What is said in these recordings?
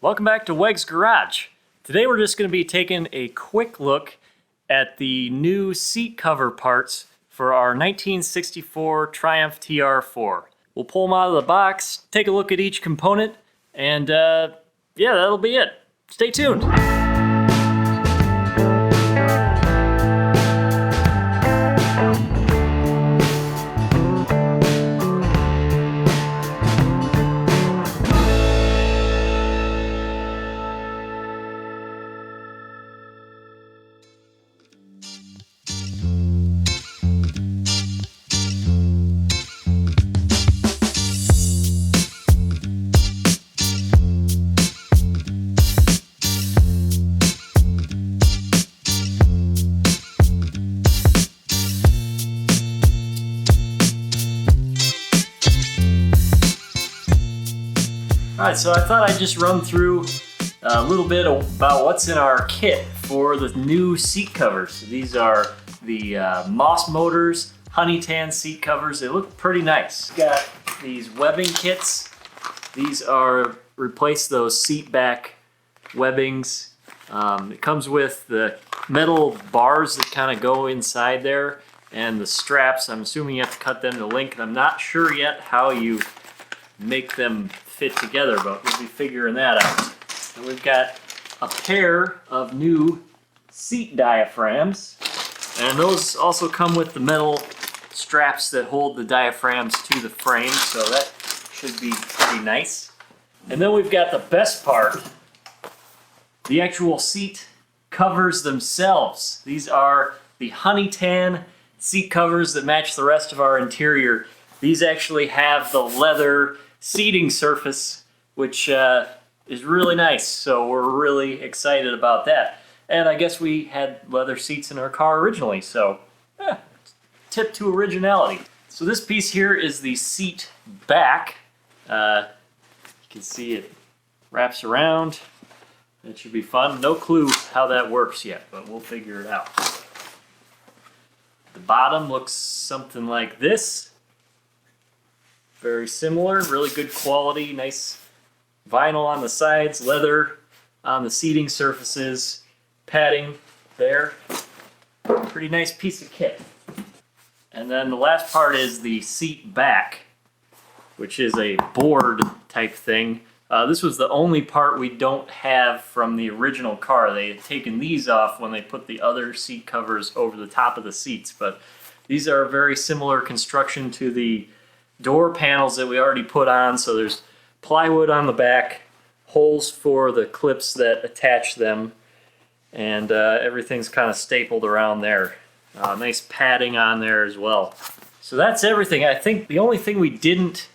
Welcome back to Wegs Garage. Today we're just going to be taking a quick look at the new seat cover parts for our 1964 Triumph TR4. We'll pull them out of the box, take a look at each component, and yeah, that'll be it. Stay tuned. Alright, so I thought I'd just run through a little bit about what's in our kit for the new seat covers. These are the Moss Motors Honey Tan seat covers. They look pretty nice. Got these webbing kits. These are replace those seat back webbings. It comes with the metal bars that kind of go inside there and the straps. I'm assuming you have to cut them to length. And I'm not sure yet how you make them fit together, but we'll be figuring that out. And we've got a pair of new seat diaphragms, and those also come with the metal straps that hold the diaphragms to the frame, so that should be pretty nice. And then we've got the best part, the actual seat covers themselves. These are the Honey Tan seat covers that match the rest of our interior. These actually have the leather seating surface, which is really nice, so we're really excited about that. And I guess we had leather seats in our car originally, so tip to originality. So this piece here is the seat back. You can see it wraps around. That should be fun. No clue how that works yet, but we'll figure it out. The bottom looks something like this. Very similar, really good quality, nice vinyl on the sides, leather on the seating surfaces, padding there. Pretty nice piece of kit. And then the last part is the seat back, which is a board type thing. This was the only part we don't have from the original car. They had taken these off when they put the other seat covers over the top of the seats, but these are a very similar construction to the door panels that we already put on. So there's plywood on the back, holes for the clips that attach them, and everything's kind of stapled around there. Nice padding on there as well. So that's everything. I think the only thing we didn't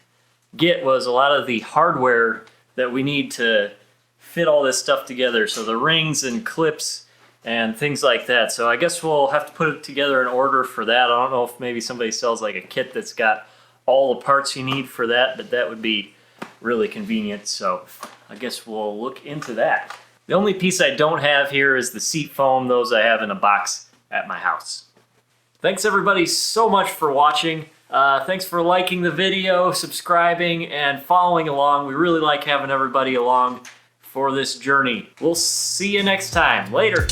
get was a lot of the hardware that we need to fit all this stuff together. So the rings and clips and things like that. So I guess we'll have to put it together in order for that. I don't know if maybe somebody sells like a kit that's got all the parts you need for that, but that would be really convenient, so I guess we'll look into that. The only piece I don't have here is the seat foam. Those I have in a box at my house. Thanks everybody so much for watching. Thanks for liking the video, subscribing, and following along. We really like having everybody along for this journey. We'll see you next time. Later.